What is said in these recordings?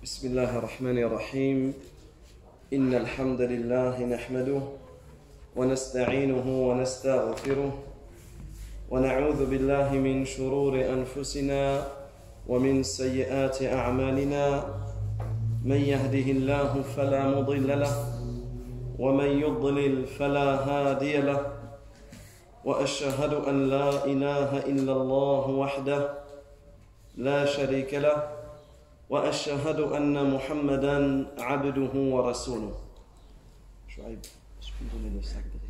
بسم الله الرحمن الرحيم إن الحمد لله نحمده ونستعينه ونستغفره ونعوذ بالله من شرور أنفسنا ومن سيئات أعمالنا من يهده الله فلا مضل له ومن يضلل فلا هادي له وأشهد أن لا إله إلا الله وحده لا شريك له وأشهد أن محمدًا عبده ورسوله. شعيب, je peux me donner le sac derrière.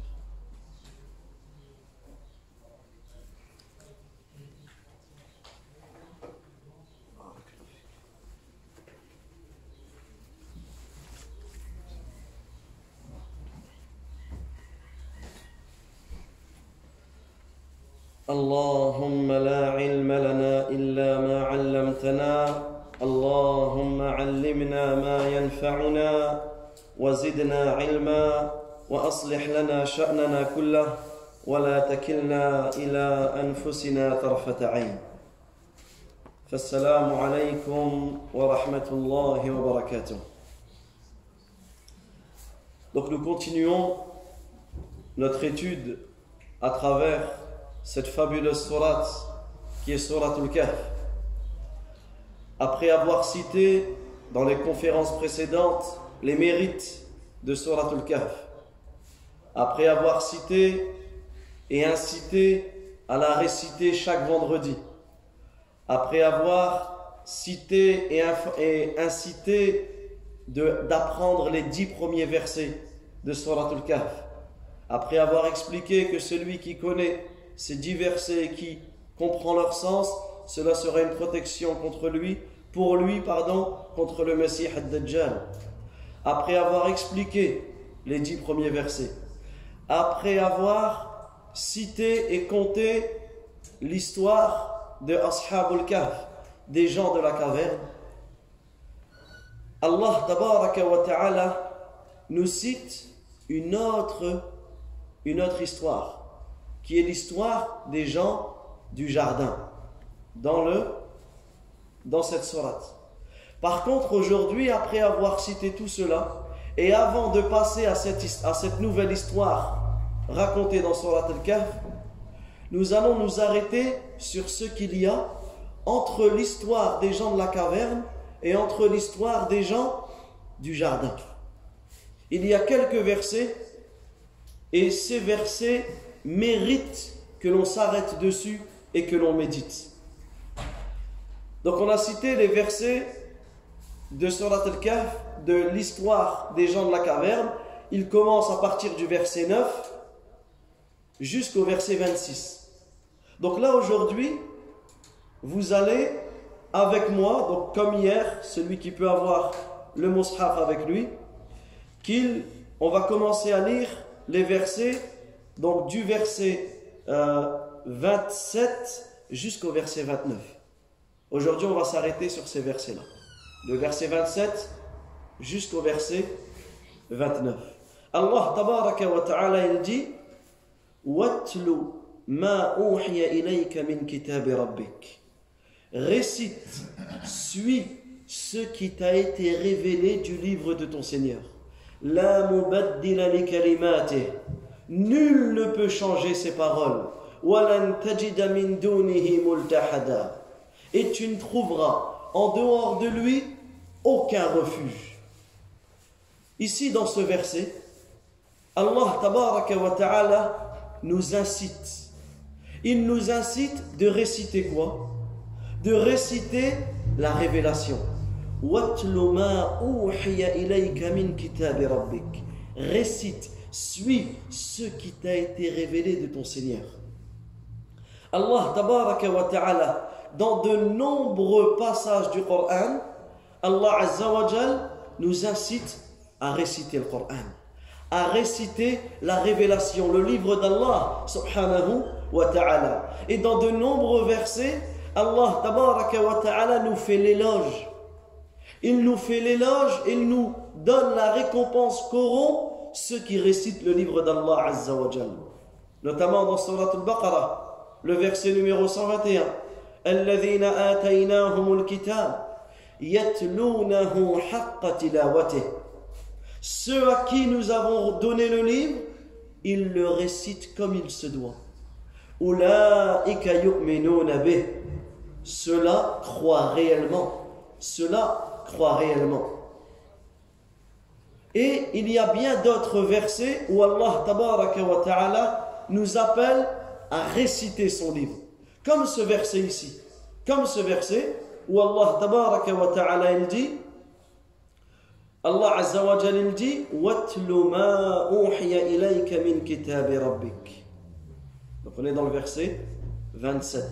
اللهم لا علم لنا إلا ما علمتنا اللهم علمنا ما ينفعنا وزدنا علما وأصلح لنا شأننا كله ولا تكلنا إلى أنفسنا طرفة عين فالسلام عليكم ورحمة الله وبركاته. Donc nous continuons notre étude à travers cette fabuleuse sourate qui est Souratul Kahf. Après avoir cité dans les conférences précédentes les mérites de Souratul Kahf, après avoir cité et incité à la réciter chaque vendredi, après avoir cité et incité d'apprendre les 10 premiers versets de Souratul Kahf, après avoir expliqué que celui qui connaît ces 10 versets et qui comprend leur sens, cela sera une protection contre lui, contre le Messie ad-Dajjal. Après avoir expliqué les 10 premiers versets, après avoir cité et compté l'histoire de Ashabul Kahf, des gens de la caverne, Allah tabaraka wa ta'ala nous cite une autre histoire, qui est l'histoire des gens du jardin dans cette sourate. Par contre, aujourd'hui, après avoir cité tout cela, et avant de passer à cette nouvelle histoire racontée dans Sourate Al-Kahf, nous allons nous arrêter sur ce qu'il y a entre l'histoire des gens de la caverne et entre l'histoire des gens du jardin. Il y a quelques versets, et ces versets méritent que l'on s'arrête dessus et que l'on médite. Donc on a cité les versets de Sourate Al-Kahf, de l'histoire des gens de la caverne. Il commence à partir du verset 9 jusqu'au verset 26. Donc là aujourd'hui, vous allez avec moi, donc comme hier, celui qui peut avoir le mushaf avec lui, on va commencer à lire les versets, donc du verset 27 jusqu'au verset 29. Aujourd'hui, on va s'arrêter sur ces versets-là. Le verset 27 jusqu'au verset 29. Allah tabaraka wa ta'ala, il dit Watlu ma uhiya ilayka min kitabi rabbik. Récite, suis ce qui t'a été révélé du livre de ton Seigneur. La mubaddila li kalimatih. Nul ne peut changer ses paroles. Walan tajida min dunihi multahada. Et tu ne trouveras en dehors de lui aucun refuge. Ici, dans ce verset, Allah tabaraka wa ta'ala nous incite. Il nous incite de réciter quoi? De réciter la révélation. Watlu ma uhiya ilayka min kitabi rabbik. Récite, suis ce qui t'a été révélé de ton Seigneur. Allah tabaraka wa ta'ala, dans de nombreux passages du Coran, Allah Azza wa Jal nous incite à réciter le Coran, à réciter la révélation, le livre d'Allah subhanahu wa ta'ala. Et dans de nombreux versets, Allah tabaraka wa ta'ala nous fait l'éloge. Il nous fait l'éloge, il nous donne la récompense qu'auront ceux qui récitent le livre d'Allah Azza wa Jal. Notamment dans Surat Al-Baqarah, le verset numéro 121. الذين آتيناهم الكتاب يَتْلُونَهُ حَقَّ تِلَاوَتِهِ. Ceux à qui nous avons donné le livre, ils le récitent comme il se doit. أُولَٰئِكَ يُؤْمِنُونَ بِهِ. Ceux-là croient réellement. Ceux-là croient réellement. Et il y a bien d'autres versets où Allah tabaraka wa ta'ala nous appelle à réciter son livre. Comme ce verset ici. Comme ce verset où Allah tabaraka wa ta'ala il dit, Allah azza wa jalla il dit, وَاتْلُ مَا أُوحِيَ إِلَيْكَ مِنْ كِتَابِ رَبِّكَ. Donc on est dans le verset 27.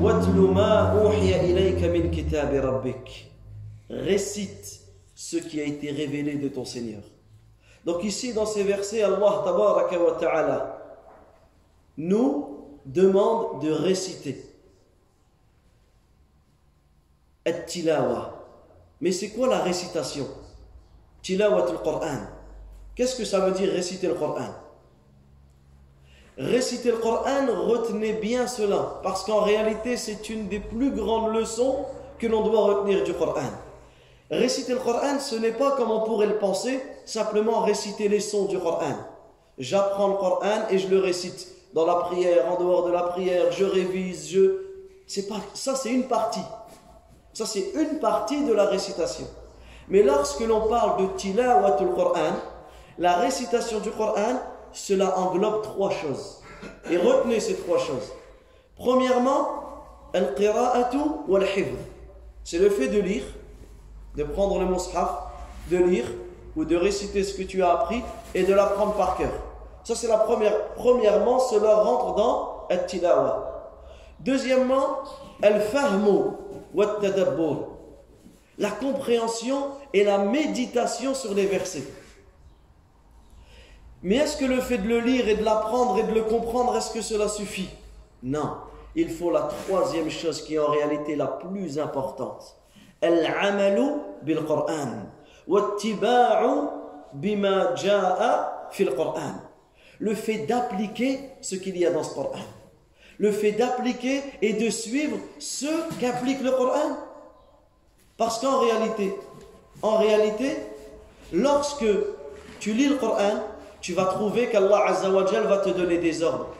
وَاتْلُ مَا أُوحِيَ إِلَيْكَ مِنْ كِتَابِ رَبِّكَ. Récite ce qui a été révélé de ton Seigneur. Donc ici dans ces versets, Allah tabaraka wa ta'ala nous demande de réciter at-tilawa. Mais c'est quoi la récitation? Tilawat al-Qur'an. Qu'est-ce que ça veut dire réciter le Qur'an? Réciter le Qur'an, retenez bien cela, parce qu'en réalité c'est une des plus grandes leçons que l'on doit retenir du Qur'an. Réciter le Qur'an, ce n'est pas comme on pourrait le penser, simplement réciter les sons du Qur'an. J'apprends le Qur'an et je le récite dans la prière, en dehors de la prière, je révise, ça c'est une partie. Ça c'est une partie de la récitation. Mais lorsque l'on parle de tilawatul Qur'an, la récitation du Qur'an, cela englobe trois choses. Et retenez ces trois choses. Premièrement, al-qira'atu wal-hifz. C'est le fait de lire, de prendre le mushaf, de lire ou de réciter ce que tu as appris et de l'apprendre par cœur. Ça c'est la première. Premièrement, cela rentre dans al-tilawa. Deuxièmement, al-fahmu wat-tadabbur. La compréhension et la méditation sur les versets. Mais est-ce que le fait de le lire et de l'apprendre et de le comprendre, est-ce que cela suffit? Non. Il faut la troisième chose qui est en réalité la plus importante. Al-amalu bil-Qur'an. Wattiba'u bima ja'a fil-Qur'an. Le fait d'appliquer ce qu'il y a dans ce Qur'an. Le fait d'appliquer et de suivre ce qu'applique le Qur'an. Parce qu'en réalité, lorsque tu lis le Qur'an, tu vas trouver qu'Allah Azza wa Jal va te donner des ordres.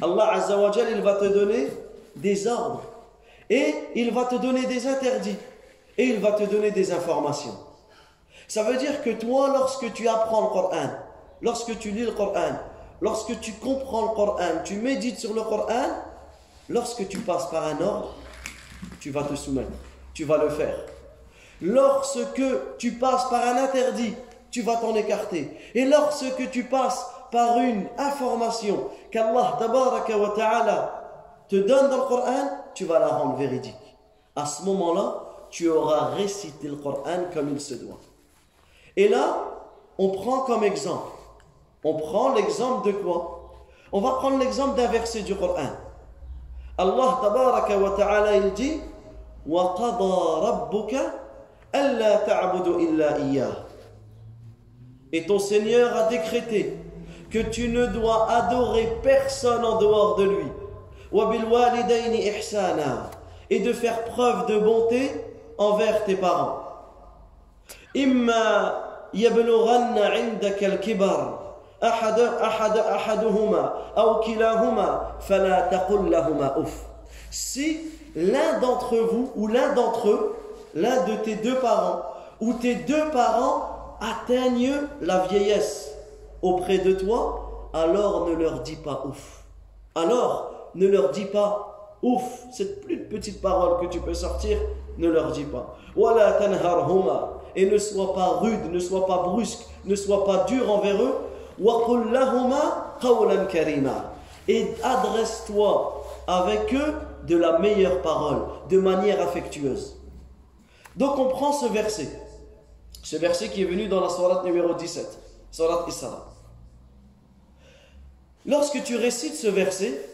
Allah Azza wa Jal, il va te donner des ordres. Et il va te donner des interdits. Et il va te donner des informations. Ça veut dire que toi, lorsque tu apprends le Qur'an, lorsque tu lis le Qur'an, lorsque tu comprends le Qur'an, tu médites sur le Qur'an, lorsque tu passes par un ordre, tu vas te soumettre, tu vas le faire. Lorsque tu passes par un interdit, tu vas t'en écarter. Et lorsque tu passes par une information qu'Allah tabaraka wa ta'ala te donne dans le Qur'an, tu vas la rendre véridique. À ce moment-là, tu auras récité le Qur'an comme il se doit. Et là, on prend comme exemple. On prend l'exemple de quoi? On va prendre l'exemple d'un verset du Qur'an. Allah tabaraka wa ta'ala il dit وَقَضَى رَبُّكَ أَلَّا تَعْبُدُ إِلَّا إِيَّاهُ. Et ton Seigneur a décrété que tu ne dois adorer personne en dehors de lui. وَبِالْوَالِدَيْنِ إِحْسَانًا. Et de faire preuve de bonté envers tes parents. إِمَّا يَبْلُغَنَّ عِنْدَكَ الْكِبَرَ أَحَدُهُمَا أَوْ كِلَاهُمَا فَلَا تَقُلْ لَهُمَا أُفٍّ. Si l'un d'entre vous ou l'un d'entre eux, l'un de tes deux parents ou tes deux parents atteignent la vieillesse auprès de toi, alors ne leur dis pas ouf. Alors ne leur dis pas ouf. Cette plus petite parole que tu peux sortir, ne leur dis pas. وَلَا تَنْهَرْهُمَا. Et ne sois pas rude, ne sois pas brusque, ne sois pas dur envers eux. وَقُلْ لَهُمَا قَوْلًا كَرِيمًا. Et adresse-toi avec eux de la meilleure parole, de manière affectueuse. Donc on prend ce verset qui est venu dans la sourate numéro 17, sourate Isra. Lorsque tu récites ce verset,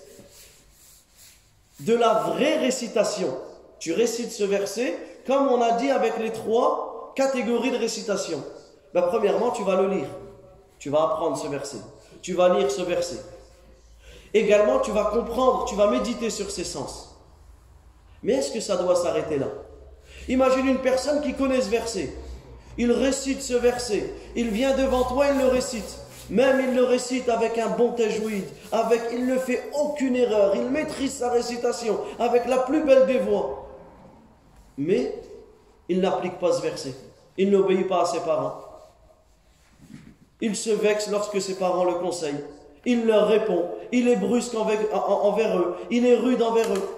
de la vraie récitation, tu récites ce verset comme on a dit avec les trois catégories de récitation. Ben, premièrement, tu vas le lire, tu vas apprendre ce verset, tu vas lire ce verset. Également, tu vas comprendre, tu vas méditer sur ses sens. Mais est-ce que ça doit s'arrêter là? Imagine une personne qui connaît ce verset. Il récite ce verset. Il vient devant toi, il le récite. Même il le récite avec un bon tajwid, il ne fait aucune erreur, il maîtrise sa récitation avec la plus belle des voix. Mais il n'applique pas ce verset. Il n'obéit pas à ses parents. Il se vexe lorsque ses parents le conseillent. Il leur répond. Il est brusque envers eux. Il est rude envers eux.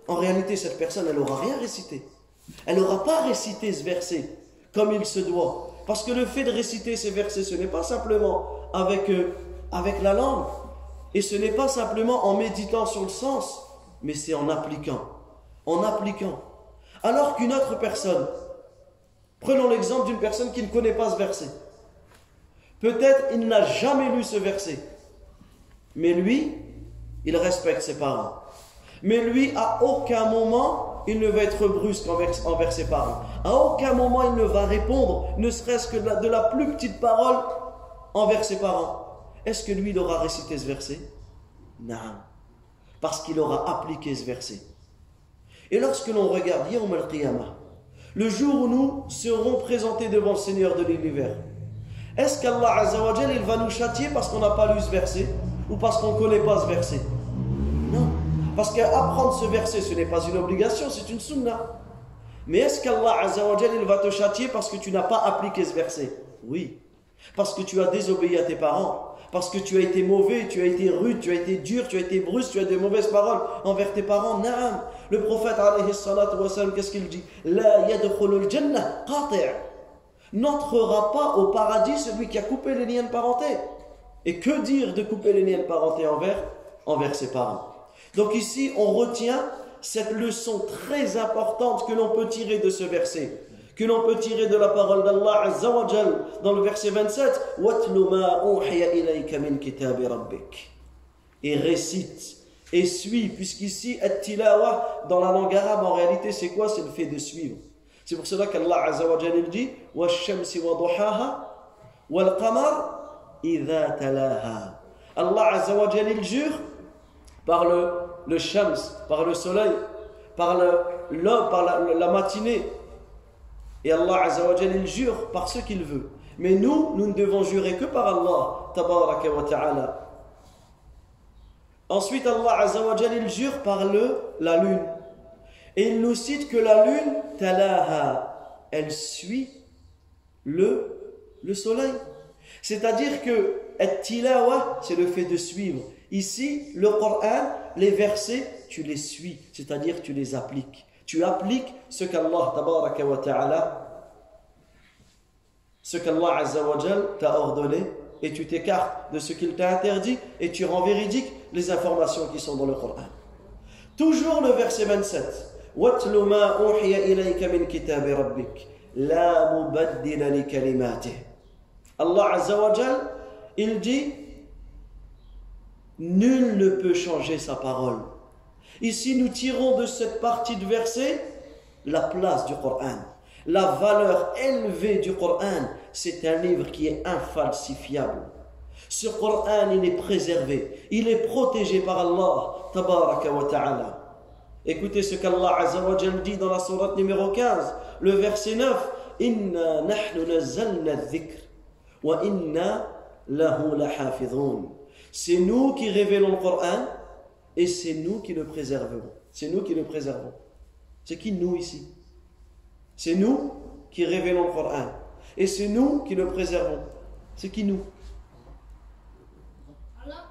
En réalité, cette personne, elle n'aura rien récité. Elle n'aura pas récité ce verset comme il se doit. Parce que le fait de réciter ces versets, ce n'est pas simplement avec la langue. Et ce n'est pas simplement en méditant sur le sens, mais c'est en appliquant. En appliquant. Alors qu'une autre personne, prenons l'exemple d'une personne qui ne connaît pas ce verset. Peut-être il n'a jamais lu ce verset. Mais lui, il respecte ses parents. Mais lui, à aucun moment, il ne va être brusque envers ses parents. À aucun moment, il ne va répondre, ne serait-ce que de la plus petite parole envers ses parents. Est-ce que lui, il aura récité ce verset? Non. Parce qu'il aura appliqué ce verset. Et lorsque l'on regarde Yawm al-Qiyamah, le jour où nous serons présentés devant le Seigneur de l'univers, est-ce qu'Allah Azza wa Jal, il va nous châtier parce qu'on n'a pas lu ce verset ou parce qu'on ne connaît pas ce verset? Non. Parce qu'apprendre ce verset, ce n'est pas une obligation, c'est une sunna. Mais est-ce qu'Allah Azza wa Jal, il va te châtier parce que tu n'as pas appliqué ce verset? Oui. Parce que tu as désobéi à tes parents. Parce que tu as été mauvais, tu as été rude, tu as été dur, tu as été brusque, tu as de mauvaises paroles envers tes parents. Naam. Le prophète, alayhi salatu wa salam, qu'est-ce qu'il dit? La yadkhulul jannah qati'. N'entrera pas au paradis celui qui a coupé les liens de parenté. Et que dire de couper les liens de parenté envers ses parents? Donc ici, on retient cette leçon très importante que l'on peut tirer de ce verset, que l'on peut tirer de la parole d'Allah Azza wa Jal dans le verset 27. وَاتْلُ مَا أُوحِيَ إِلَيْكَ مِنْ كِتَابِ رَبِّكَ. Et récite, et suis, puisqu'ici, at-tilawa, dans la langue arabe, en réalité, c'est quoi? C'est le fait de suivre. C'est pour cela qu'Allah Azza wa Jal il dit وَالشَّمْسِ وَضُحَاهَا وَالْقَمَرِ إِذَا تَلَاهَا. Allah Azza wa Jal il jure par le shams, par le soleil, par la matinée. Et Allah Azza wa Jal il jure par ce qu'il veut. Mais nous ne devons jurer que par Allah tabaraka wa ta'ala. Ensuite Allah Azza wa Jal il jure par la lune. Et il nous cite que la lune, talaha, elle suit le soleil. C'est-à-dire que at-tilawa, c'est le fait de suivre. Ici, le Coran, les versets, tu les suis, c'est-à-dire tu les appliques. Tu appliques ce qu'Allah tabaraka wa ta'ala, ce qu'Allah Azza wa Jal t'a ordonné, et tu t'écartes de ce qu'il t'a interdit, et tu rends véridique les informations qui sont dans le Coran. Toujours le verset 27. وَاتْلُ مَا أُوحِيَ إِلَيْكَ مِنْ كِتَابِ رَبِّكَ لَا مُبَدِّلَ لِكَلِمَاتِهِ. Allah Azza wa Jal, il dit nul ne peut changer sa parole. Ici, nous tirons de cette partie du verset la place du Coran, la valeur élevée du Coran. C'est un livre qui est infalsifiable. Ce Coran, il est préservé, il est protégé par Allah tabaraka wa ta'ala. Écoutez ce qu'Allah Azza wa Jal dit dans la sourate numéro 15, le verset 9. Inna nahnu nazzalna dhikr wa inna lahu lahafidhun. C'est nous qui révélons le Coran et c'est nous qui le préserverons. C'est nous qui le préservons. C'est qui nous ici? C'est nous qui révélons le Coran et c'est nous qui le préservons. C'est qui nous? Allah.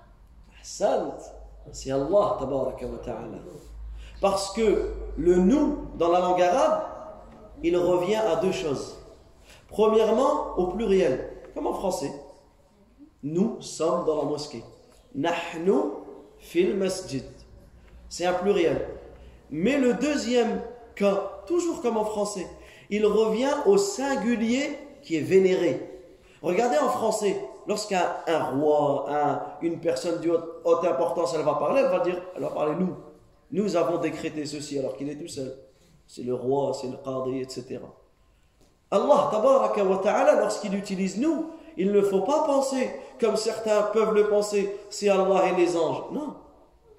C'est Allah tabaraka wa ta'ala. Parce que le nous dans la langue arabe, il revient à deux choses. Premièrement, au pluriel, comme en français. Nous sommes dans la mosquée. Nahnu fil masjid. C'est un pluriel. Mais le deuxième cas, toujours comme en français, il revient au singulier qui est vénéré. Regardez en français, lorsqu'un roi, une personne de haute importance, elle va parler, elle va parler nous. Nous avons décrété ceci alors qu'il est tout seul. C'est le roi, c'est le qadi, etc. Allah tabaraka wa ta'ala, lorsqu'il utilise nous, il ne faut pas penser, comme certains peuvent le penser, c'est Allah et les anges. Non.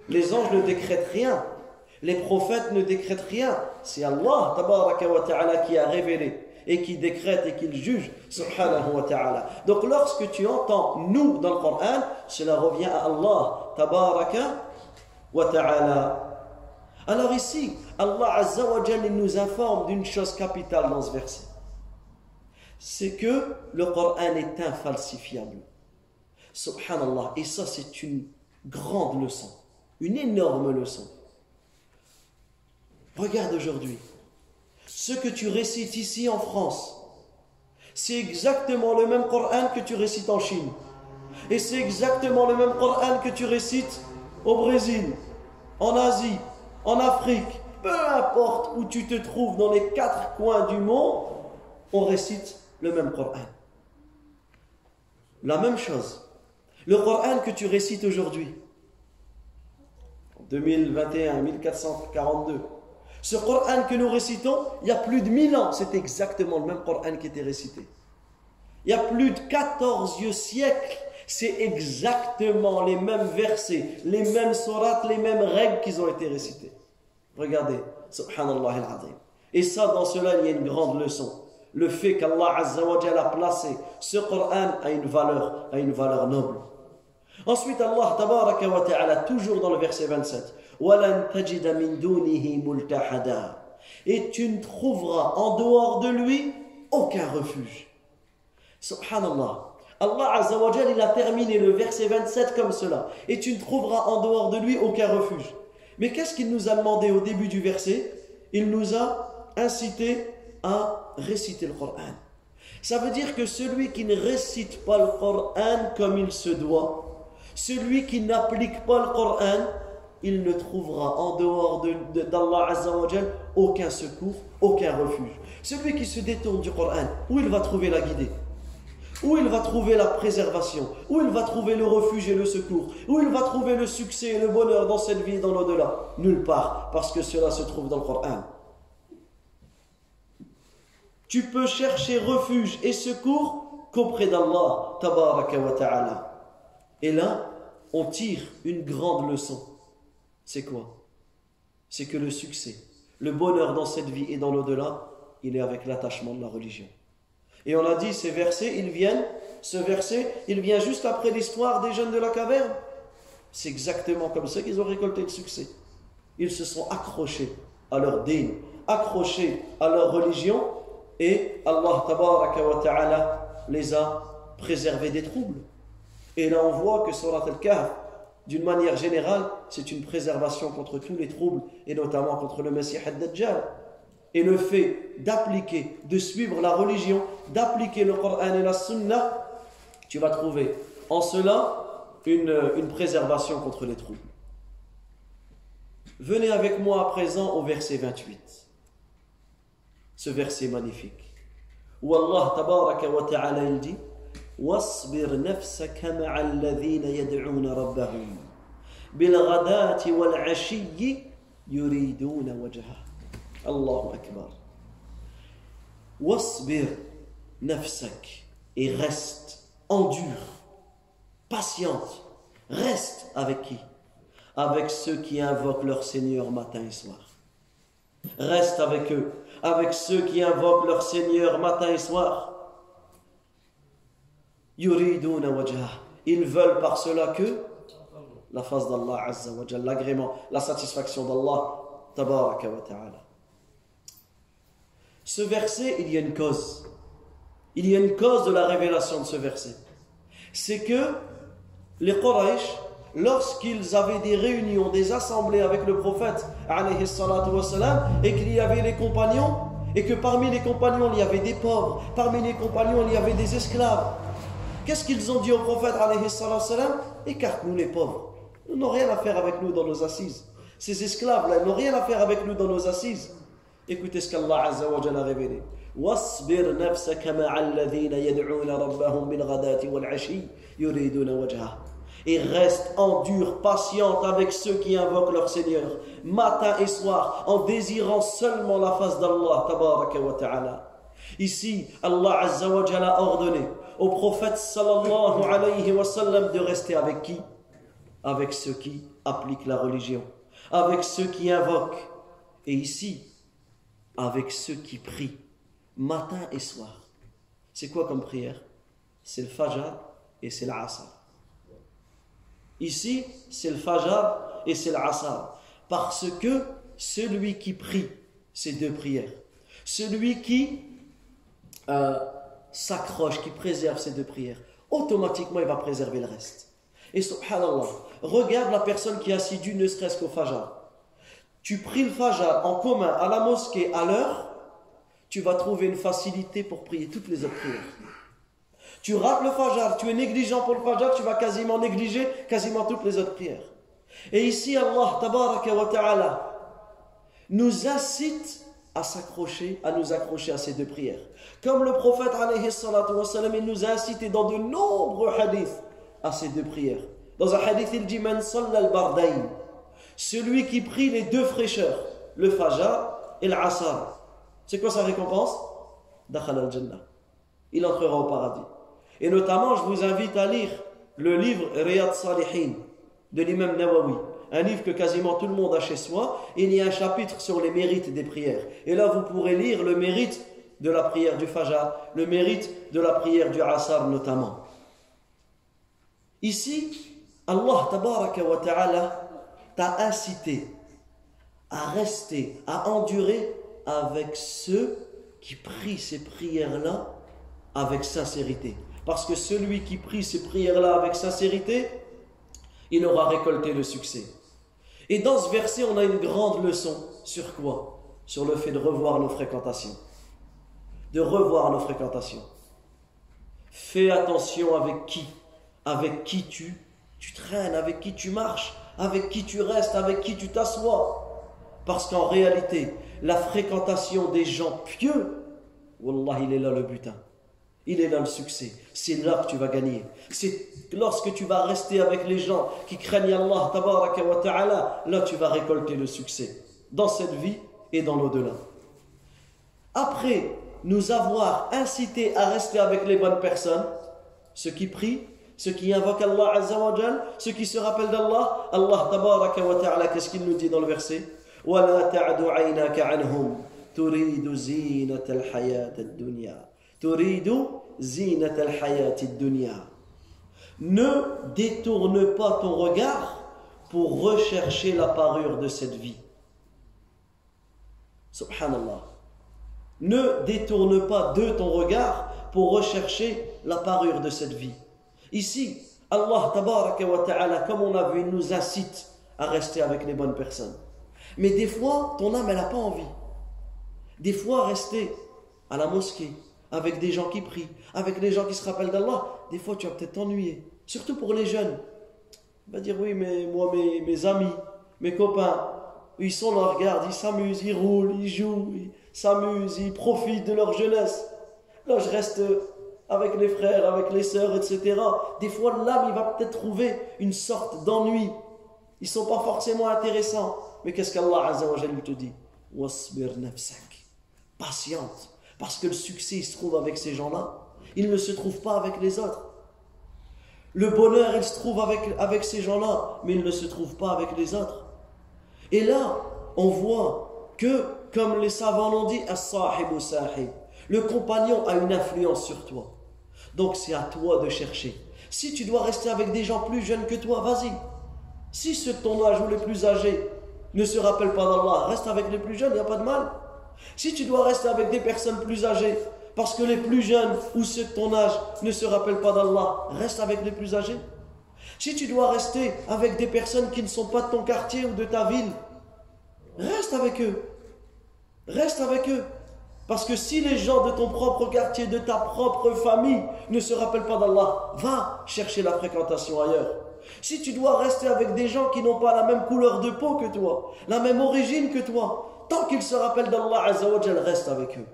Les anges ne décrètent rien. Les prophètes ne décrètent rien. C'est Allah tabaraka wa ta'ala qui a révélé et qui décrète et qui juge, subhanahu wa ta'ala. Donc lorsque tu entends nous dans le Coran, cela revient à Allah tabaraka wa ta'ala. Alors ici, Allah azza wa jalla nous informe d'une chose capitale dans ce verset. C'est que le Coran est infalsifiable. Subhanallah. Et ça, c'est une grande leçon. Une énorme leçon. Regarde aujourd'hui. Ce que tu récites ici en France, c'est exactement le même Coran que tu récites en Chine. Et c'est exactement le même Coran que tu récites au Brésil, en Asie, en Afrique. Peu importe où tu te trouves dans les 4 coins du monde, on récite le même Coran. La même chose. Le Coran que tu récites aujourd'hui, en 2021, 1442, ce Coran que nous récitons, il y a plus de 1000 ans, c'est exactement le même Coran qui était récité. Il y a plus de 14 siècles, c'est exactement les mêmes versets, les mêmes sourates, les mêmes règles qui ont été récitées. Regardez, subhanallah al-azim. Et ça, dans cela, il y a une grande leçon. Le fait qu'Allah azza wa jalla a placé ce Coran à une valeur noble. Ensuite, Allah tabaraka wa ta'ala, toujours dans le verset 27, وَلَن تَجِدَ مِن دُونِهِ مُلْتَحَدًا. Et tu ne trouveras en dehors de lui aucun refuge. Subhanallah. Allah azza wa jalla, il a terminé le verset 27 comme cela. Et tu ne trouveras en dehors de lui aucun refuge. Mais qu'est-ce qu'il nous a demandé au début du verset? Il nous a incité à réciter le Coran. Ça veut dire que celui qui ne récite pas le Coran comme il se doit, celui qui n'applique pas le Coran, il ne trouvera en dehors d'Allah Azza wa Jal aucun secours, aucun refuge. Celui qui se détourne du Coran, où il va trouver la guidée? Où il va trouver la préservation? Où il va trouver le refuge et le secours? Où il va trouver le succès et le bonheur dans cette vie et dans l'au-delà? Nulle part, parce que cela se trouve dans le Coran. Tu peux chercher refuge et secours qu'auprès d'Allah tabaraka wa ta'ala. Et là, on tire une grande leçon. C'est quoi? C'est que le succès, le bonheur dans cette vie et dans l'au-delà, il est avec l'attachement de la religion. Et on a dit, ce verset, il vient juste après l'histoire des jeunes de la caverne. C'est exactement comme ça qu'ils ont récolté le succès. Ils se sont accrochés à leur dîn, accrochés à leur religion, et Allah tabaraka wa ta'ala les a préservés des troubles. Et là on voit que Surat al-Kahf, d'une manière générale, c'est une préservation contre tous les troubles, et notamment contre le Messie ad-Dajjal. Et le fait d'appliquer, de suivre la religion, d'appliquer le Coran et la Sunna, tu vas trouver en cela une préservation contre les troubles. Venez avec moi à présent au verset 28. Ce verset magnifique. Où Allah tabaraka wa ta'ala il dit وَاصْبِرْ نَفْسَكَ مَعَ الَّذِينَ يَدْعُونَ رَبَّهُمْ بِالْغَدَاةِ وَالْعَشِيِّ يُرِيدُونَ وَجْهَهُ. Allahu Akbar. Wasbir nafsak. Et reste, endure, patiente. Reste avec qui? Avec ceux qui invoquent leur Seigneur matin et soir. Reste avec eux, avec ceux qui invoquent leur Seigneur matin et soir. Yuriduna wajhah. Ils veulent par cela que la face d'Allah Azza wa Jalla, l'agrément, la satisfaction d'Allah tabaraka wa ta'ala. Ce verset, il y a une cause. Il y a une cause de la révélation de ce verset. C'est que les Quraysh, lorsqu'ils avaient des réunions, des assemblées avec le prophète, alayhi salatu wassalam, et qu'il y avait les compagnons, et que parmi les compagnons, il y avait des pauvres, parmi les compagnons, il y avait des esclaves. Qu'est-ce qu'ils ont dit au prophète, alayhi salatu wassalam? Écarte-nous les pauvres. Ils n'ont rien à faire avec nous dans nos assises. Ces esclaves-là, ils n'ont rien à faire avec nous dans nos assises. Écoutez ce qu'Allah Azza wa Jalla a révélé. وَاصْبِرْ نَفْسَكَ مَعَ الَّذِينَ يَدْعُونَ رَبَّهُمْ بِالْغَدَاةِ وَالْعَشِيِّ يُرِيدُونَ وَجْهَهُ. Et reste, endure, patiente avec ceux qui invoquent leur Seigneur, matin et soir, en désirant seulement la face d'Allah tabaraka wa ta'ala. Ici, Allah Azza wa Jalla a ordonné au prophète sallallahu alayhi wa sallam de rester avec qui? Avec ceux qui appliquent la religion. avec ceux qui invoquent, et ici, avec ceux qui prient, matin et soir. C'est quoi comme prière? C'est le Fajr et c'est l'Asr. Ici, c'est le Fajr et c'est l'Asr. Parce que celui qui prie ces deux prières, celui qui s'accroche, qui préserve ces deux prières, automatiquement il va préserver le reste. Et subhanallah, regarde la personne qui est assidue ne serait-ce qu'au Fajr. Tu pries le Fajr en commun à la mosquée à l'heure, tu vas trouver une facilité pour prier toutes les autres prières. Tu rates le Fajr, tu es négligent pour le Fajr, tu vas quasiment négliger quasiment toutes les autres prières. Et ici, Allah tabaraka wa ta'ala nous incite à s'accrocher, à nous accrocher à ces deux prières. Comme le prophète alayhi salatu wa salam, il nous a incité dans de nombreux hadiths à ces deux prières. Dans un hadith, il dit Man salla al-bardayn, celui qui prie les deux fraîcheurs, le Fajr et l'Asr. C'est quoi sa récompense? Dakhala al-Jannah. Il entrera au paradis. Et notamment, je vous invite à lire le livre Riyad Salihin de l'imam Nawawi. Un livre que quasiment tout le monde a chez soi. Et il y a un chapitre sur les mérites des prières. Et là, vous pourrez lire le mérite de la prière du Fajr, le mérite de la prière du Asr notamment. Ici, Allah tabaraka wa ta'ala t'a incité à rester, à endurer avec ceux qui prient ces prières-là avec sincérité. Parce que celui qui prie ces prières-là avec sincérité, il aura récolté le succès. Et dans ce verset, on a une grande leçon. Sur quoi? Sur le fait de revoir nos fréquentations. De revoir nos fréquentations. Fais attention avec qui tu traînes, avec qui tu marches, avec qui tu restes, avec qui tu t'assois. Parce qu'en réalité, la fréquentation des gens pieux, wallah, il est là le butin. Il est là le succès. C'est là que tu vas gagner. C'est lorsque tu vas rester avec les gens qui craignent Allah, tabaraka wa ta'ala, là tu vas récolter le succès. Dans cette vie et dans l'au-delà. Après nous avoir incité à rester avec les bonnes personnes, ceux qui prient, ceux qui invoquent Allah Azza wa Jal, ceux qui se rappellent d'Allah, Allah tabaraka wa ta'ala, qu'est-ce qu'il nous dit dans le verset? وَلَا تَعْدُ عَيْنَاكَ عَنْهُمْ تُرِيدُ زِينَةَ الْحَيَاةِ الدُّنْيَا تُرِيدُ زِينَةَ الْحَيَاةِ الدُّنْيَا. Ne détourne pas ton regard pour rechercher la parure de cette vie. Subhanallah. Ne détourne pas de ton regard pour rechercher la parure de cette vie. Ici, Allah tabaraka wa ta'ala, comme on a vu, il nous incite à rester avec les bonnes personnes. Mais des fois, ton âme, elle n'a pas envie. Des fois, rester à la mosquée, avec des gens qui prient, avec des gens qui se rappellent d'Allah, des fois, tu vas peut-être t'ennuyer. Surtout pour les jeunes. Il va dire, oui, mais moi, mes amis, mes copains, ils sont là, regardent, ils s'amusent, ils roulent, ils jouent, ils s'amusent, ils profitent de leur jeunesse. Là, je reste avec les frères, avec les sœurs, etc. Des fois, l'âme, il va peut-être trouver une sorte d'ennui. Ils ne sont pas forcément intéressants. Mais qu'est-ce qu'Allah Azza wa Jalla te dit? Wasbir nafsak. Patiente. Parce que le succès, il se trouve avec ces gens-là. Il ne se trouve pas avec les autres. Le bonheur, il se trouve avec ces gens-là, mais il ne se trouve pas avec les autres. Et là, on voit que, comme les savants l'ont dit, as-sahibu sahib, le compagnon a une influence sur toi. Donc c'est à toi de chercher. Si tu dois rester avec des gens plus jeunes que toi, vas-y. Si ceux de ton âge ou les plus âgés ne se rappellent pas d'Allah, reste avec les plus jeunes, il n'y a pas de mal. Si tu dois rester avec des personnes plus âgées, parce que les plus jeunes ou ceux de ton âge ne se rappellent pas d'Allah, reste avec les plus âgés. Si tu dois rester avec des personnes qui ne sont pas de ton quartier ou de ta ville, reste avec eux. Reste avec eux. Parce que si les gens de ton propre quartier, de ta propre famille ne se rappellent pas d'Allah, va chercher la fréquentation ailleurs. Si tu dois rester avec des gens qui n'ont pas la même couleur de peau que toi, la même origine que toi, tant qu'ils se rappellent d'Allah Azza wa Jal, reste avec eux.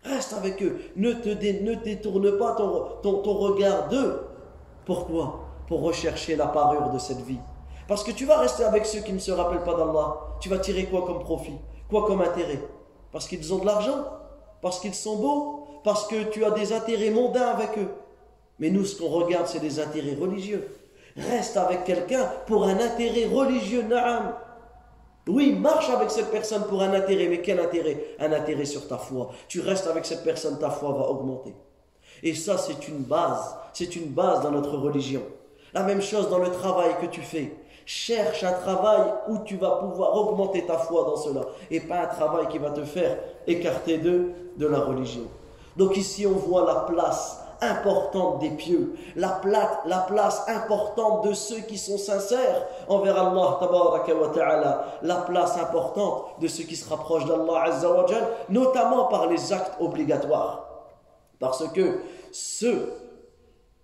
Reste avec eux. Ne détourne pas ton regard d'eux. Pourquoi? Pour rechercher la parure de cette vie. Parce que tu vas rester avec ceux qui ne se rappellent pas d'Allah. Tu vas tirer quoi comme profit? Quoi comme intérêt? Parce qu'ils ont de l'argent? Parce qu'ils sont beaux? Parce que tu as des intérêts mondains avec eux? Mais nous, ce qu'on regarde, c'est des intérêts religieux. Reste avec quelqu'un pour un intérêt religieux, na'am. Oui, marche avec cette personne pour un intérêt, mais quel intérêt? Un intérêt sur ta foi. Tu restes avec cette personne, ta foi va augmenter. Et ça, c'est une base dans notre religion. La même chose dans le travail que tu fais. Cherche un travail où tu vas pouvoir augmenter ta foi dans cela, et pas un travail qui va te faire écarter de la religion. Donc ici, on voit la place importante des pieux, la place importante de ceux qui sont sincères envers Allah tabaraka wa ta'ala, la place importante de ceux qui se rapprochent d'Allah azza wa jal, notamment par les actes obligatoires. Parce que ceux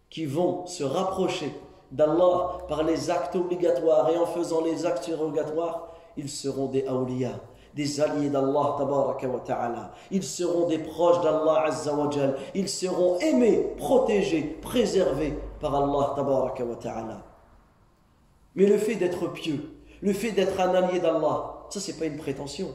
qui vont se rapprocher d'Allah par les actes obligatoires et en faisant les actes surrogatoires, ils seront des awliya, des alliés d'Allah tabaraka wa ta'ala. Ils seront des proches d'Allah azza wa jal. Ils seront aimés, protégés, préservés par Allah tabaraka wa ta'ala. Mais le fait d'être pieux, le fait d'être un allié d'Allah, ça c'est pas une prétention.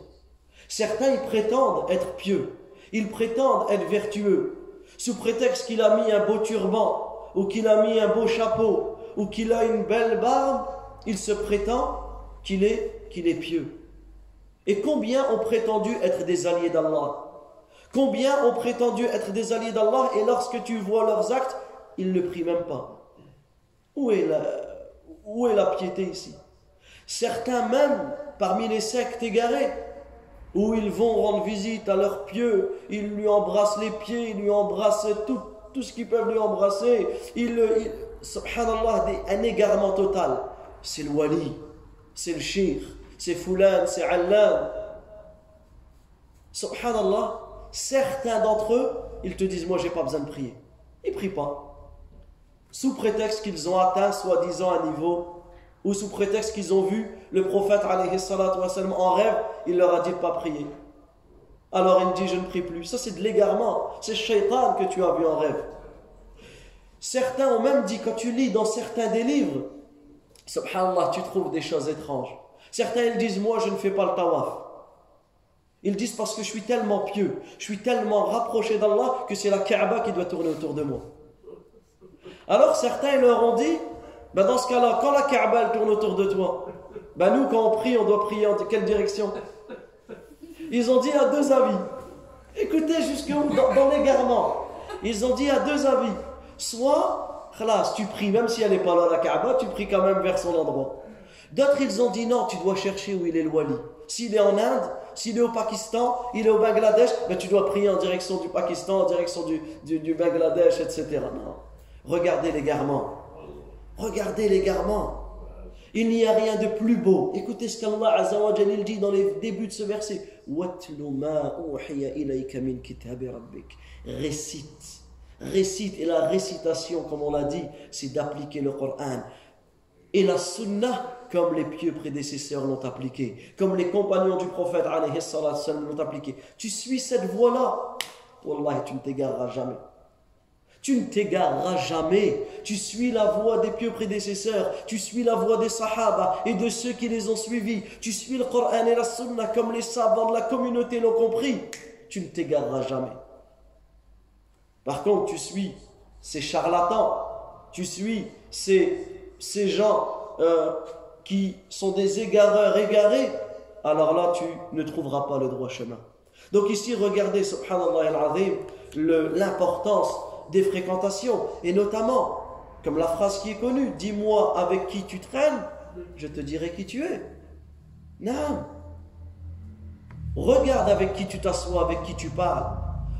Certains ils prétendent être pieux, ils prétendent être vertueux, sous prétexte qu'il a mis un beau turban, ou qu'il a mis un beau chapeau, ou qu'il a une belle barbe, il se prétend qu'il est pieux. Et combien ont prétendu être des alliés d'Allah? Combien ont prétendu être des alliés d'Allah et lorsque tu vois leurs actes, ils ne prient même pas? Où est la piété ici? Certains même, parmi les sectes égarées, où ils vont rendre visite à leur pieux, ils lui embrassent les pieds, ils lui embrassent tout ce qu'ils peuvent lui embrasser, subhanallah, un égarement total. C'est le wali, c'est le shir, c'est Foulan, c'est Allan. Subhanallah, certains d'entre eux, ils te disent, moi j'ai pas besoin de prier. Ils ne prient pas. Sous prétexte qu'ils ont atteint soi-disant un niveau, ou sous prétexte qu'ils ont vu le prophète alayhi salatu wa sallam en rêve, il leur a dit de ne pas prier. Alors il dit, je ne prie plus. Ça c'est de l'égarement, c'est le shaitan que tu as vu en rêve. Certains ont même dit, quand tu lis dans certains des livres, subhanallah, tu trouves des choses étranges. Certains ils disent, moi je ne fais pas le tawaf. Ils disent parce que je suis tellement pieux, je suis tellement rapproché d'Allah que c'est la Kaaba qui doit tourner autour de moi. Alors certains ils leur ont dit, dans ce cas-là, quand la Kaaba elle tourne autour de toi, nous quand on prie, on doit prier en quelle direction? Ils ont dit à deux avis. Écoutez jusqu'où dans l'égarement. Ils ont dit à deux avis. Soit, tu pries, même si elle n'est pas là la Kaaba, tu pries quand même vers son endroit. D'autres ils ont dit non, tu dois chercher où il est le wali. S'il est en Inde, s'il est au Pakistan, il est au Bangladesh, tu dois prier en direction du Pakistan, en direction du Bangladesh, etc. Non. Regardez l'égarement. Regardez l'égarement. Il n'y a rien de plus beau. Écoutez ce qu'Allah Azza wa Jalla dit dans les débuts de ce verset. Récite. Et la récitation, comme on l'a dit, c'est d'appliquer le Coran. Et la Sunnah, comme les pieux prédécesseurs l'ont appliqué, comme les compagnons du prophète alayhi salatu sallam l'ont appliqué. Tu suis cette voie-là, wallahi, tu ne t'égareras jamais. Tu ne t'égareras jamais. Tu suis la voie des pieux prédécesseurs. Tu suis la voie des sahaba et de ceux qui les ont suivis. Tu suis le Coran et la Sunna comme les savants de la communauté l'ont compris. Tu ne t'égareras jamais. Par contre, tu suis ces charlatans. Tu suis ces gens qui sont des égareurs égarés. Alors là, tu ne trouveras pas le droit chemin. Donc ici, regardez, subhanallah al-azim, l'importance des fréquentations, et notamment, comme la phrase qui est connue, dis-moi avec qui tu traînes, je te dirai qui tu es. Non. Regarde avec qui tu t'assois, avec qui tu parles.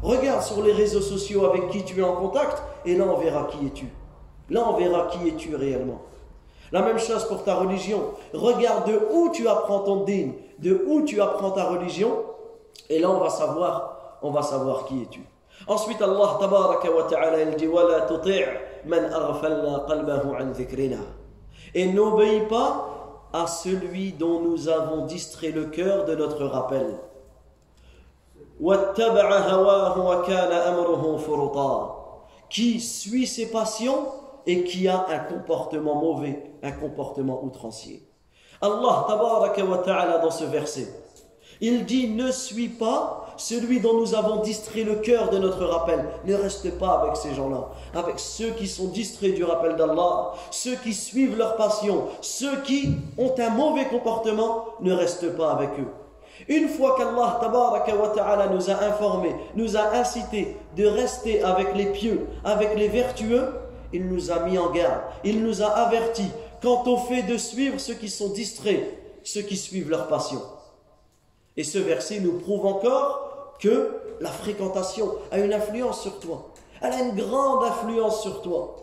Regarde sur les réseaux sociaux avec qui tu es en contact, et là on verra qui es-tu. Là on verra qui es-tu réellement. La même chose pour ta religion. Regarde de où tu apprends ton din, de où tu apprends ta religion, et là on va savoir qui es-tu. Ensuite, Allah tabaraka wa ta'ala il dit wala tuti' man aghfalna qalbahu an dhikrina. Et n'obéis pas à celui dont nous avons distrait le cœur de notre rappel. Wattaba'a hawahu wa kana amruhu furuta. Qui suit ses passions et qui a un comportement mauvais, un comportement outrancier. Allah tabaraka wa ta'ala dans ce verset, il dit ne suis pas celui dont nous avons distrait le cœur de notre rappel. Ne reste pas avec ces gens-là, avec ceux qui sont distraits du rappel d'Allah, ceux qui suivent leur passion, ceux qui ont un mauvais comportement, ne reste pas avec eux. Une fois qu'Allah tabaraka wa ta'ala nous a informés, nous a incités de rester avec les pieux, avec les vertueux, il nous a mis en garde, il nous a avertis quant au fait de suivre ceux qui sont distraits, ceux qui suivent leur passion. Et ce verset nous prouve encore que la fréquentation a une influence sur toi. Elle a une grande influence sur toi.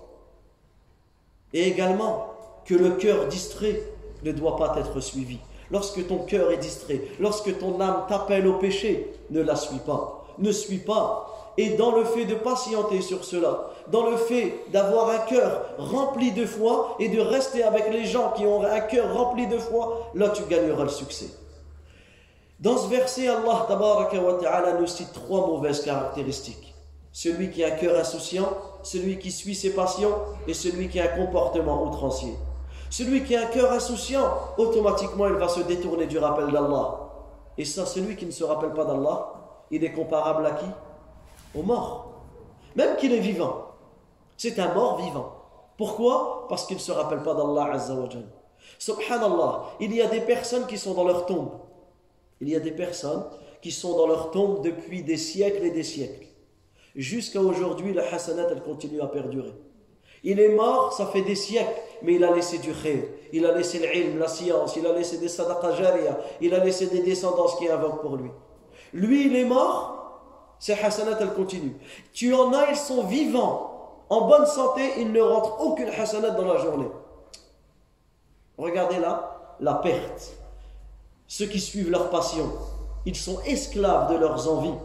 Et également que le cœur distrait ne doit pas être suivi. Lorsque ton cœur est distrait, lorsque ton âme t'appelle au péché, ne la suis pas. Ne suis pas. Et dans le fait de patienter sur cela, dans le fait d'avoir un cœur rempli de foi et de rester avec les gens qui ont un cœur rempli de foi, là tu gagneras le succès. Dans ce verset, Allah tabaraka wa ta'ala nous cite 3 mauvaises caractéristiques. Celui qui a un cœur insouciant, celui qui suit ses passions et celui qui a un comportement outrancier. Celui qui a un cœur insouciant, automatiquement il va se détourner du rappel d'Allah. Et ça, celui qui ne se rappelle pas d'Allah, il est comparable à qui? Au mort. Même qu'il est vivant. C'est un mort vivant. Pourquoi? Parce qu'il ne se rappelle pas d'Allah Azza wa Jal. Subhanallah, il y a des personnes qui sont dans leur tombe. Il y a des personnes qui sont dans leur tombe depuis des siècles et des siècles. Jusqu'à aujourd'hui, la hasanat, elle continue à perdurer. Il est mort, ça fait des siècles, mais il a laissé du khayr. Il a laissé l'ilm, la science, il a laissé des sadaqa jariya, il a laissé des descendances qui invoquent pour lui. Lui, il est mort, ses hasanat, elles continuent. Tu en as, ils sont vivants, en bonne santé, ils ne rentrent aucune hasanat dans la journée. Regardez là, la perte. Ceux qui suivent leur passion, ils sont esclaves de leurs envies.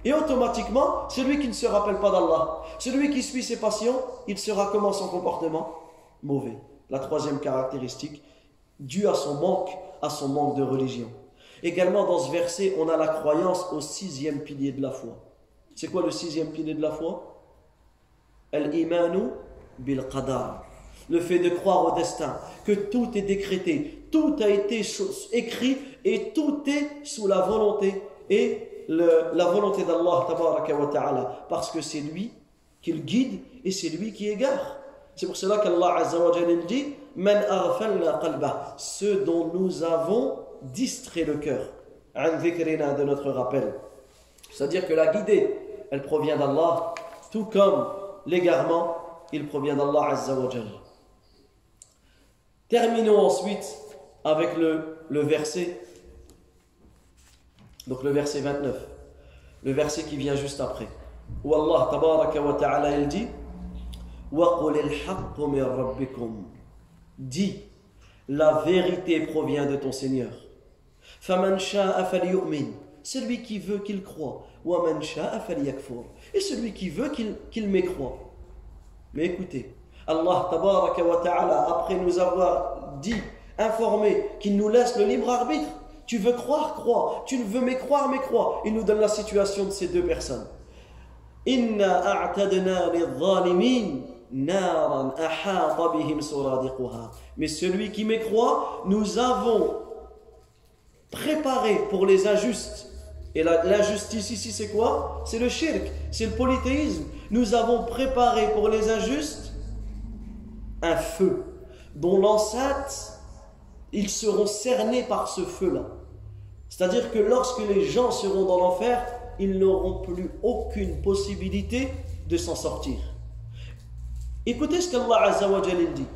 Et automatiquement, celui qui ne se rappelle pas d'Allah, celui qui suit ses passions, il sera comment son comportement? Mauvais. La 3e caractéristique, due à son manque de religion. Également dans ce verset, on a la croyance au 6e pilier de la foi. C'est quoi le 6e pilier de la foi? Al-imanu bil-qadar. Le fait de croire au destin, que tout est décrété, tout a été écrit et tout est sous la volonté et la volonté d'Allah tabaraka wa ta'ala, parce que c'est lui qui le guide et c'est lui qui égare. C'est pour cela qu'Allah Azza wa Jalla dit Man aghfalna qalbah, ceux dont nous avons distrait le cœur, an dhikrina, de notre rappel. C'est-à-dire que la guidée, elle provient d'Allah, tout comme l'égarement, il provient d'Allah Azza wa Jalla. Terminons ensuite avec le verset, donc le verset 29, le verset qui vient juste après, où Allah tabaraka wa ta'ala il dit وَقُلِ الْحَقُّ مِنْ رَبِّكُمْ, dis, la vérité provient de ton Seigneur. فَمَنْ شَاءَ فَلْيُؤْمِنْ, celui qui veut qu'il croit, وَمَنْ شَاءَ فَلْيَكْفُرْ, et celui qui veut qu'il mécroit. Mais écoutez, Allah tabaraka wa ta'ala, après nous avoir dit, informé qu'il nous laisse le libre arbitre, tu veux croire, crois, tu ne veux mécroire, mécrois. Il nous donne la situation de ces deux personnes. Inna a'tadna lidh-dhalimin naran ahata bihim suradiquha. Mais celui qui mécroit, nous avons préparé pour les injustes. Et l'injustice ici, c'est quoi? C'est le shirk, c'est le polythéisme. Nous avons préparé pour les injustes un feu dont l'enceinte, ils seront cernés par ce feu-là. C'est-à-dire que lorsque les gens seront dans l'enfer, ils n'auront plus aucune possibilité de s'en sortir. Écoutez ce qu'Allah Azza wa Jalla dit.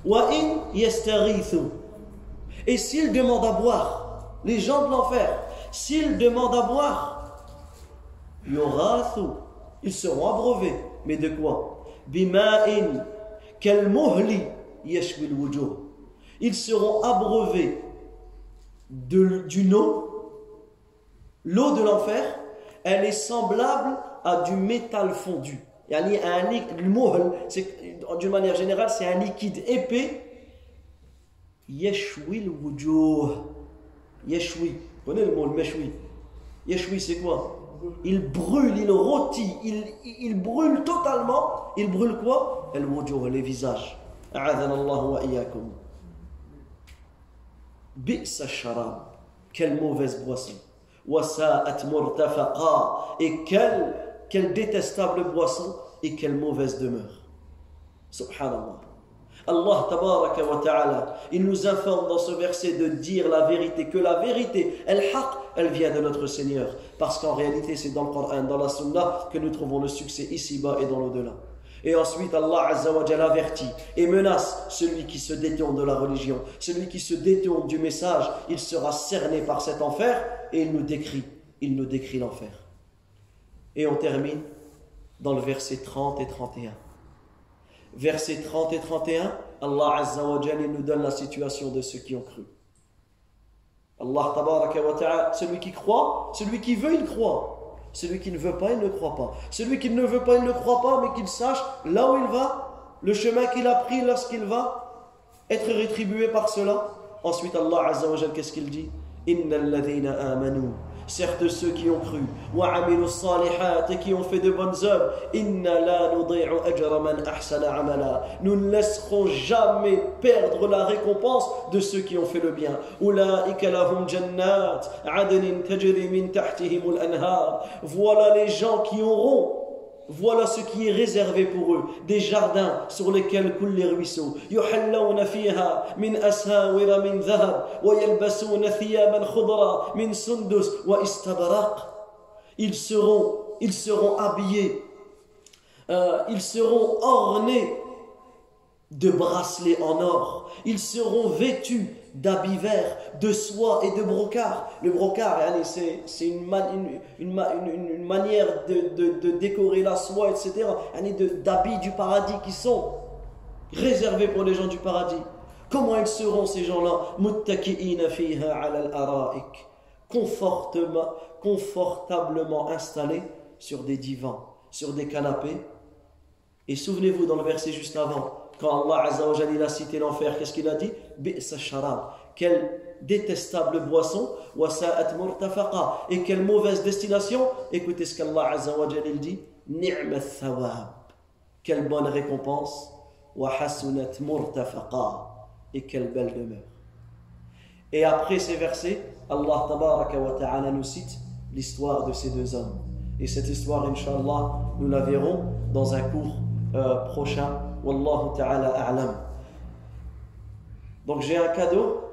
وَإِنْ يَسْتَغِيثُوا, et s'ils demandent à boire, les gens de l'enfer, s'ils demandent à boire, يُغَاثُوا, ils seront abreuvés. Mais de quoi? بِمَاءٍ كَالْمُهْلِ يَشْوِي الْوُجُوهِ, ils seront abreuvés d'une eau. L'eau de l'enfer, elle est semblable à du métal fondu. D'une manière générale, c'est un liquide épais. Yashwi al-wujuh. Yashwi. Vous connaissez le mot, le meshwi? Yashwi, c'est quoi? Il brûle, il rôtit, il brûle totalement. Il brûle quoi? Al-wujuh, les visages. A'adana Allah wa iyyakum. Bi'sa sharab, quelle mauvaise boisson. وَسَاءَتْ مُرْتَفَقًا. Et quelle détestable boisson et quelle mauvaise demeure. Subhanallah. Allah tabaraka wa ta'ala, il nous informe dans ce verset de dire la vérité, que la vérité, al-haq, elle vient de notre Seigneur. Parce qu'en réalité, c'est dans le Coran, dans la Sunna, que nous trouvons le succès ici-bas et dans l'au-delà. Et ensuite, Allah Azza wa Jalla avertit et menace celui qui se détourne de la religion, celui qui se détourne du message, il sera cerné par cet enfer, et il nous décrit l'enfer. Et on termine dans le verset 30 et 31. Versets 30 et 31, Allah Azza wa Jalla nous donne la situation de ceux qui ont cru. Allah tabaraka wa ta'ala, celui qui croit, celui qui veut, il croit. Celui qui ne veut pas, il ne croit pas. Celui qui ne veut pas, il ne croit pas, mais qu'il sache là où il va, le chemin qu'il a pris lorsqu'il va être rétribué par cela. Ensuite, Allah Azza wa Jalla, qu'est-ce qu'il dit? Innal ladhina amanu. Certes ceux qui ont cru, wa amilu salihat, et qui ont fait de bonnes œuvres, inna la nudi'u ajra man ahsana amala. Nous ne laisserons jamais perdre la récompense de ceux qui ont fait le bien. Ulaika lahum jannat adnin tajri min tahtihim al-anhar. Voilà les gens qui auront, voilà ce qui est réservé pour eux, des jardins sur lesquels coulent les ruisseaux. Yuhallawna fiha min asawira min dhahab wa yalbasuna thiyaban khudra min sundus wa istabraq. Ils seront habillés, ils seront ornés de bracelets en or. Ils seront vêtus d'habits verts, de soie et de brocart. Le brocart, c'est une manière de décorer la soie, etc. D'habits du paradis qui sont réservés pour les gens du paradis. Comment ils seront ces gens-là? Muttaki'ina fiha 'ala al-ara'ik. Confortablement installés sur des divans, sur des canapés. Et souvenez-vous dans le verset juste avant, quand Allah Azza wa Jalla a cité l'enfer, qu'est-ce qu'il a dit? Bi'sa sharab. Quelle détestable boisson, wa sa'at murtafaqa. Et quelle mauvaise destination. Écoutez ce qu'Allah Azza wa Jalla dit. Ni'ma thawab. Quelle bonne récompense. Wa hasunat murtafaqa. Et quelle belle demeure. Et après ces versets, Allah tabaraka wa ta'ala nous cite l'histoire de ces deux hommes. Et cette histoire, Inch'Allah, nous la verrons dans un cours prochain. Wallahu ta'ala a'lam. Donc j'ai un cadeau.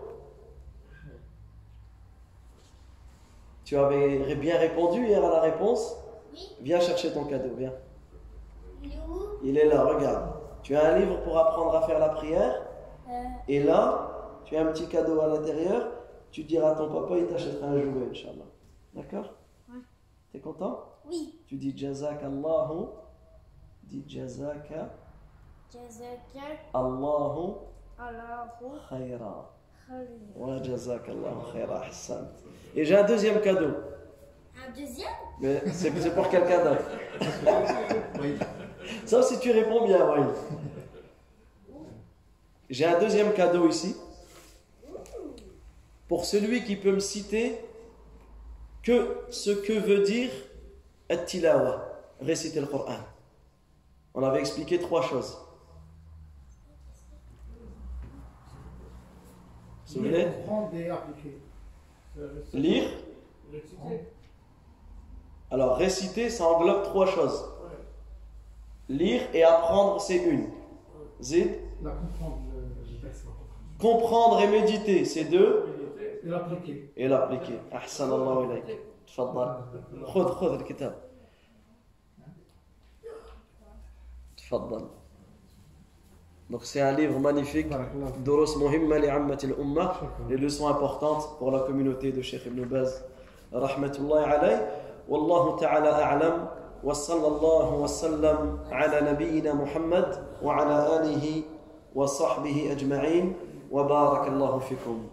Tu avais bien répondu hier à la réponse? Oui. Viens chercher ton cadeau, viens. Il est où? Il est là, regarde. Tu as un livre pour apprendre à faire la prière. Et là, tu as un petit cadeau à l'intérieur. Tu diras à ton papa, il t'achètera un jouet, Inch'Allah. D'accord? Ouais. T'es content? Oui. Tu dis Jazakallahu. Dis Jazaka. Jazaka Allahu Allahu khayra. khayra. Wa Jazakallahu khayra. Ahsant. Et j'ai un deuxième cadeau. Un deuxième? Mais c'est pour quelqu'un d'autre. Ça, si tu réponds bien, oui. J'ai un deuxième cadeau ici. Pour celui qui peut me citer que ce que veut dire at-tilawa, réciter le Coran. On avait expliqué 3 choses. Vous vous souvenez? Lire. Alors, réciter, ça englobe 3 choses. Lire et apprendre, c'est une. Zid. Comprendre et méditer, c'est 2. Et l'appliquer. Ahsan Allahu ilayk. Tfaddal. Khudh le kitab. Tfaddal. Donc c'est un livre magnifique. Durus muhimma li ammat al-umma. Les leçons importantes pour la communauté de Cheikh Ibn Baz. Rahmatullahi alayhi. Wallahu ta'ala a'lam. Wa sallallahu wa sallam ala nabiyyina Muhammad wa ala alihi wa sahbihi ajma'in. Wa barakallahu fikum.